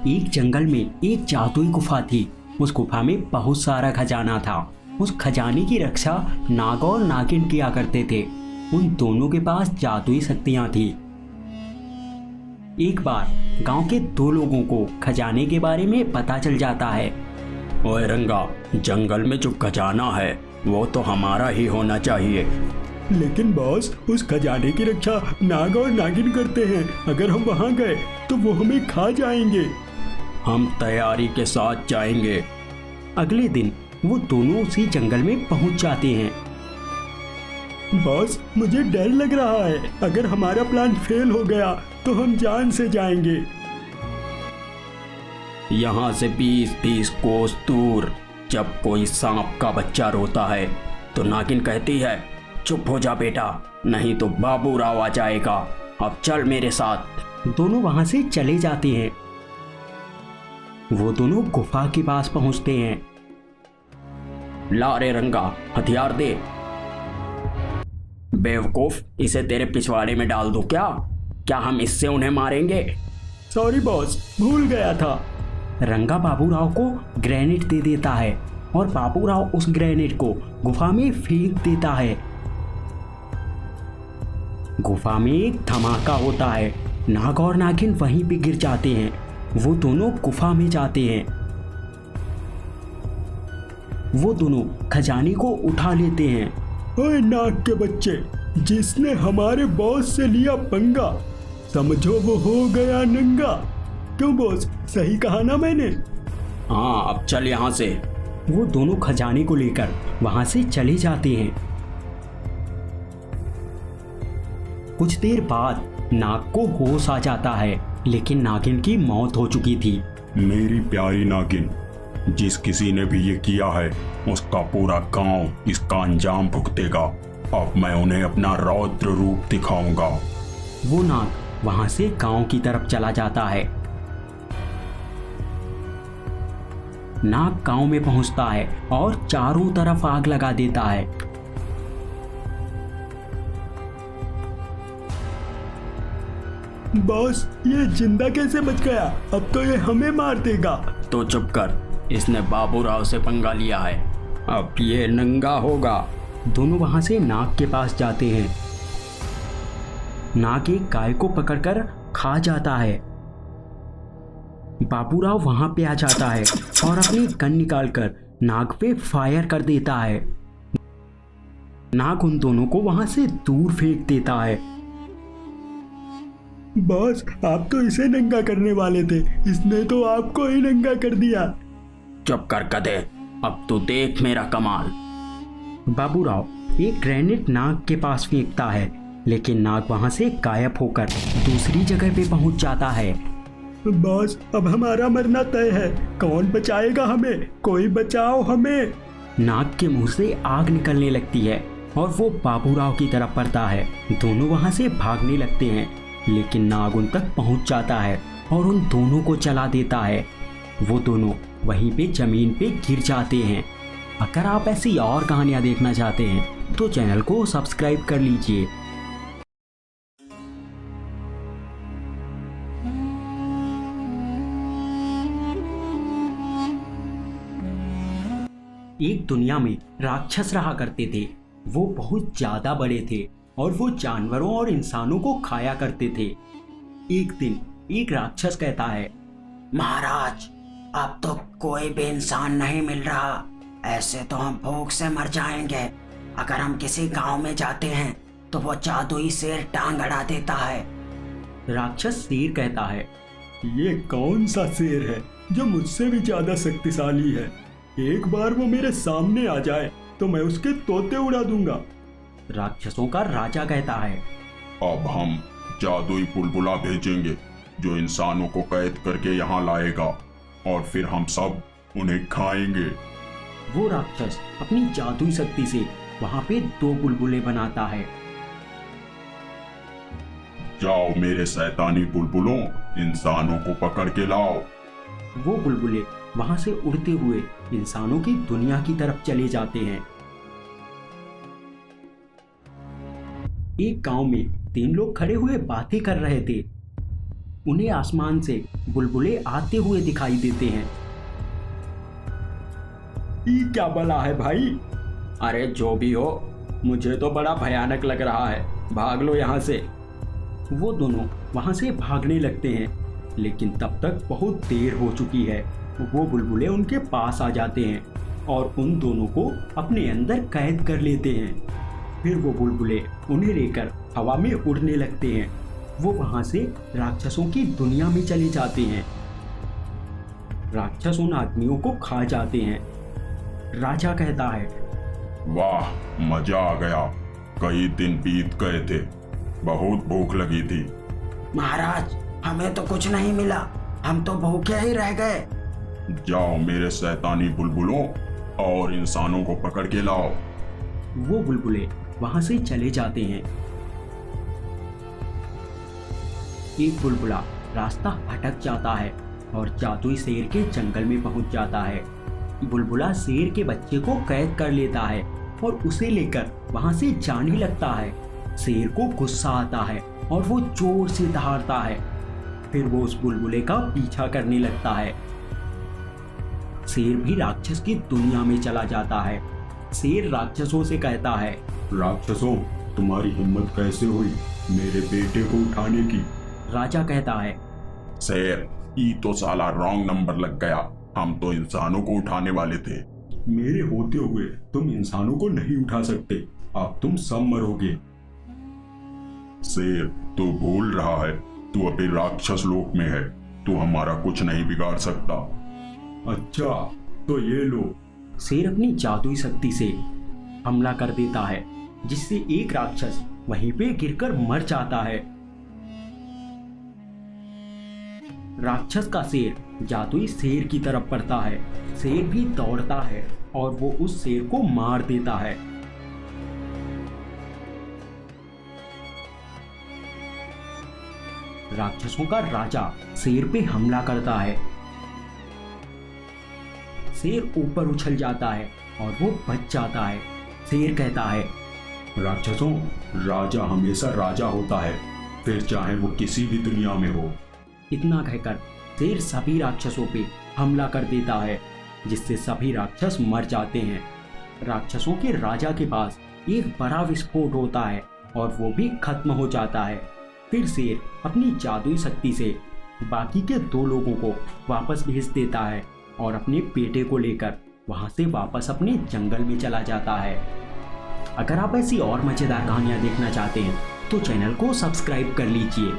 एक जंगल में एक जादुई गुफा थी। उस गुफा में बहुत सारा खजाना था। उस खजाने की रक्षा नाग और नागिन किया करते थे। उन दोनों के पास जादुई शक्तियां थी। एक बार गांव के दो लोगों को खजाने के बारे में पता चल जाता है। ओए रंगा, जंगल में जो खजाना है वो तो हमारा ही होना चाहिए। लेकिन बॉस, उस खजाने की रक्षा नाग और नागिन करते हैं। अगर हम वहां गए तो वो हमें खा जाएंगे। हम तैयारी के साथ जाएंगे। अगले दिन वो दोनों उसी जंगल में पहुंच जाते हैं। बॉस, मुझे डर लग रहा है। अगर हमारा प्लान फेल हो गया तो हम जान से जाएंगे। यहाँ से 20-30 कोस दूर जब कोई सांप का बच्चा रोता है तो नागिन कहती है, चुप हो जा बेटा, नहीं तो बाबू राव आ जाएगा। अब चल मेरे साथ। दोनों वहां से चले जाते हैं। वो दोनों गुफा के पास पहुंचते हैं। ला रे रंगा, हथियार दे। बेवकूफ, इसे तेरे पिछवाड़े में डाल दूं क्या? क्या हम इससे उन्हें मारेंगे? सॉरी बॉस, भूल गया था। रंगा बाबूराव को ग्रेनेड दे देता है और बाबूराव उस ग्रेनेड को गुफा में फेंक देता है। गुफा में एक धमाका होता है। नाग और नागिन वहीं पे गिर जाते हैं। वो दोनों गुफा में जाते हैं। वो दोनों खजाने को उठा लेते हैं। ओए नाग के बच्चे, जिसने हमारे बॉस से लिया पंगा, समझो वो हो गया नंगा। क्यों बॉस, सही कहा ना मैंने? हाँ, अब चल यहाँ से। वो दोनों खजाने को लेकर वहां से चले जाते हैं। कुछ देर बाद नाग को होश आ जाता है, लेकिन नागिन की मौत हो चुकी थी। मेरी प्यारी नागिन, जिस किसी ने भी ये किया है उसका पूरा गांव इसका अंजाम भुगतेगा। अब मैं उन्हें अपना रौद्र रूप दिखाऊंगा। वो नाग वहां से गांव की तरफ चला जाता है। नाग गांव में पहुंचता है और चारों तरफ आग लगा देता है। बॉस, ये जिंदा कैसे बच गया? अब तो ये हमें मार देगा। तो चुप कर, इसने बाबूराव से पंगा लिया है, अब ये नंगा होगा। दोनों वहां से नाग के पास जाते हैं। नाग एक गाय को पकड़कर खा जाता है। बाबूराव वहां पे आ जाता है और अपनी गन निकालकर नाग पे फायर कर देता है। नाग उन दोनों को वहां से दूर फेंक देता है। बॉस, आप तो इसे नंगा करने वाले थे, इसने तो आपको ही नंगा कर दिया। चुप कर गधे, अब तू देख मेरा कमाल। बाबूराव एक ग्रेनेड नाग के पास फेंकता है, लेकिन नाग वहां से गायब होकर दूसरी जगह पे पहुंच जाता है। बॉस, अब हमारा मरना तय है। कौन बचाएगा हमें? कोई बचाओ हमें। नाग के मुंह से आग निकलने लगती है और वो बाबूराव की तरफ बढ़ता है। दोनों वहां से भागने लगते हैं, लेकिन नाग उन तक पहुंच जाता है और उन दोनों को जला देता है। वो दोनों वहीं पे जमीन पे गिर जाते हैं। अगर आप ऐसी और कहानियां देखना चाहते हैं तो चैनल को सब्सक्राइब कर लीजिए। एक दुनिया में राक्षस रहा करते थे। वो बहुत ज्यादा बड़े थे और वो जानवरों और इंसानों को खाया करते थे। एक दिन एक राक्षस कहता है, महाराज, अब तो कोई भी इंसान नहीं मिल रहा। ऐसे तो हम भूख से मर जाएंगे। अगर हम किसी गांव में जाते हैं तो वो जादुई शेर टांग अड़ा देता है। राक्षस शेर कहता है, ये कौन सा शेर है जो मुझसे भी ज्यादा शक्तिशाली है? एक बार वो मेरे सामने आ जाए तो मैं उसके तोते उड़ा दूंगा। राक्षसों का राजा कहता है, अब हम जादुई बुलबुला भेजेंगे जो इंसानों को कैद करके यहाँ लाएगा और फिर हम सब उन्हें खाएंगे। वो राक्षस अपनी जादुई शक्ति से वहां पे 2 बुलबुले बनाता है। जाओ मेरे शैतानी बुलबुलों, इंसानों को पकड़ के लाओ। वो बुलबुले वहां से उड़ते हुए इंसानों की दुनिया की तरफ चले जाते हैं। एक गांव में 3 लोग खड़े हुए बातें कर रहे थे। उन्हें आसमान से बुलबुले आते हुए दिखाई देते हैं। ये क्या बला है भाई? अरे जो भी हो, मुझे तो बड़ा भयानक लग रहा है, भाग लो यहाँ से। वो दोनों वहां से भागने लगते हैं, लेकिन तब तक बहुत देर हो चुकी है। वो बुलबुले उनके पास आ जाते हैं और उन दोनों को अपने अंदर कैद कर लेते हैं। फिर वो बुलबुले उन्हें लेकर हवा में उड़ने लगते हैं। वो वहां से राक्षसों की दुनिया में चले जाते हैं। राक्षस उन आदमियों को खा जाते हैं। राजा कहता है, वाह, मजा आ गया। कई दिन बीत गए थे, बहुत भूख लगी थी। महाराज, हमें तो कुछ नहीं मिला, हम तो भूखे ही रह गए। जाओ मेरे शैतानी बुलबुलों और इंसानों को पकड़ के लाओ। वो बुलबुले वहां से चले जाते हैं। एक बुलबुला रास्ता भटक जाता है और जादुई शेर के जंगल में पहुंच जाता है। बुलबुला शेर के बच्चे को कैद कर लेता है और उसे लेकर वहां से जाने लगता है। शेर को गुस्सा आता है और वो जोर से दहाड़ता है। फिर वो उस बुलबुले का पीछा करने लगता है। शेर भी राक्षस की दुनिया में चला जाता है। शेर राक्षसों से कहता है, राक्षसों, तुम्हारी हिम्मत कैसे हुई मेरे बेटे को उठाने की? राजा कहता है, शेर, ई तो साला रॉन्ग नंबर लग गया। हम तो इंसानों को उठाने वाले थे। मेरे होते हुए तुम इंसानों को नहीं उठा सकते, अब तुम सब मरोगे। शेर, तू भूल रहा है, तू अभी राक्षस लोक में है। तू हमारा कुछ नहीं बिगाड़ सकता। अच्छा, तो ये लो। शेर अपनी जादुई शक्ति से हमला कर देता है, जिससे एक राक्षस वहीं पे गिरकर मर जाता है। राक्षस का शेर जादुई शेर की तरफ बढ़ता है। शेर भी दौड़ता है और वो उस शेर को मार देता है। राक्षसों का राजा शेर पे हमला करता है। शेर ऊपर उछल जाता है और वो बच जाता है। शेर कहता है, राक्षसों, राजा हमेशा राजा होता है, फिर चाहे वो किसी भी दुनिया में हो। इतना कहकर शेर सभी राक्षसों पे हमला कर देता है, जिससे सभी राक्षस मर जाते हैं। राक्षसों के राजा के पास एक बड़ा विस्फोट होता है और वो भी खत्म हो जाता है। फिर शेर अपनी जादुई शक्ति से बाकी के 2 लोगों को वापस भेज देता है और अपने बेटे को लेकर वहां से वापस अपने जंगल में चला जाता है। अगर आप ऐसी और मजेदार कहानियां देखना चाहते हैं तो चैनल को सब्सक्राइब कर लीजिए।